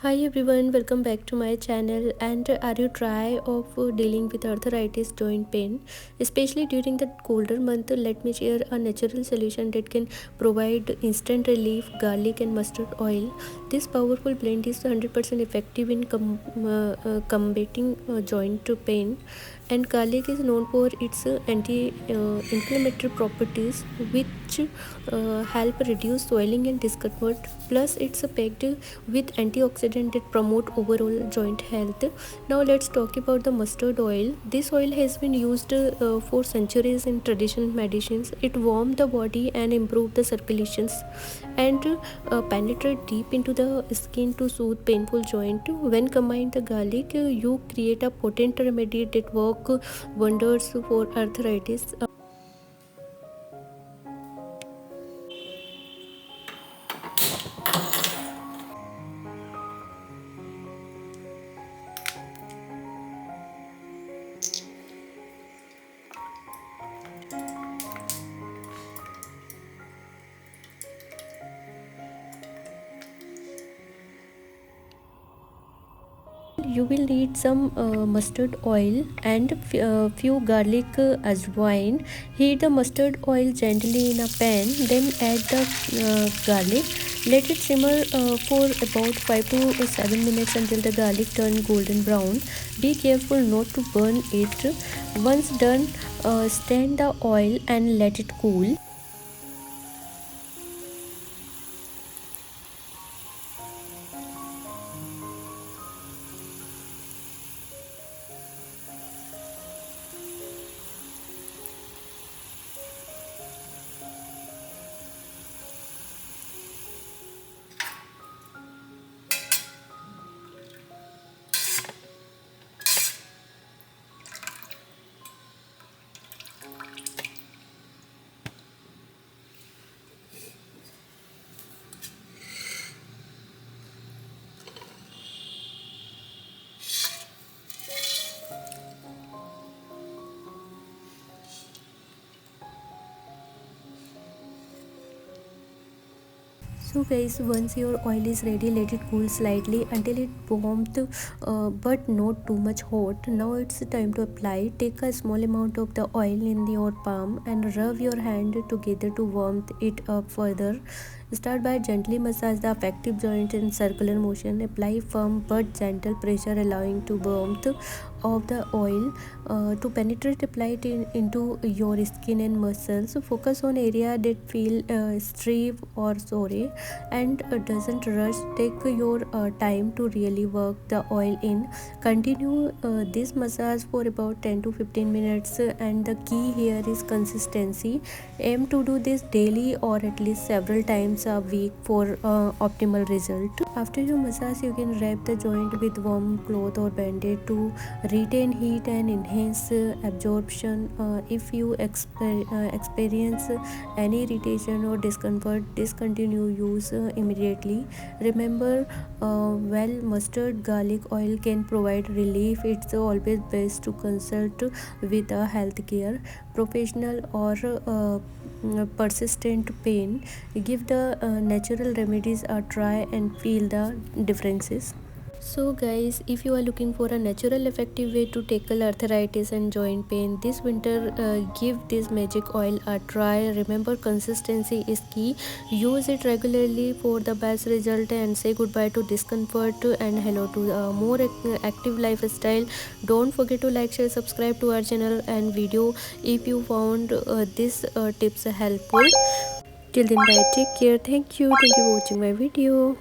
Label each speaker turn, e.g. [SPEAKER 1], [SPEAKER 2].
[SPEAKER 1] Hi everyone, welcome back to my channel. And are you tired of dealing with arthritis joint pain, especially during the colder month? Let me share a natural solution that can provide instant relief: garlic and mustard oil. This powerful blend is 100% effective in combating joint pain. And garlic is known for its anti-inflammatory properties, which help reduce swelling and discomfort. Plus, it's packed with antioxidants that promote overall joint health. Now, let's talk about the mustard oil. This oil has been used for centuries in traditional medicines. It warms the body and improves the circulations and penetrate deep into the skin to soothe painful joint. When combined the garlic, you create a potent remedy that work wonders for arthritis. You will need some mustard oil and few garlic ajwain. Heat the mustard oil gently in a pan, then add the garlic. Let it simmer for about 5 to 7 minutes until the garlic turn golden brown. Be careful not to burn it. Once done, strain the oil and let it cool. So guys, once your oil is ready, let it cool slightly until it warmed, but not too much hot. Now it's time to apply. Take a small amount of the oil in your palm and rub your hand together to warm it up further. Start by gently massage the affected joint in circular motion. Apply firm but gentle pressure, allowing to warmth of the oil to penetrate. Apply it into your skin and muscles. Focus on area that feel stiff or sore and doesn't rush. Take your time to really work the oil in. Continue this massage for about 10 to 15 minutes, and the key here is consistency. Aim to do this daily or at least several times a week for optimal result. After your massage, you can wrap the joint with warm cloth or bandage to retain heat and enhance absorption. If you experience any irritation or discomfort, discontinue use immediately. Remember, while mustard garlic oil can provide relief, it's always best to consult with a healthcare professional or persistent pain. Give the natural remedies a try and feel the differences. So guys, if you are looking for a natural effective way to tackle arthritis and joint pain this winter, give this magic oil a try. Remember, consistency is key. Use it regularly for the best result, and say goodbye to discomfort and hello to a more active lifestyle. Don't forget to like, share, subscribe to our channel and video if you found this tips helpful. Till then, bye, take care. Thank you for watching my video.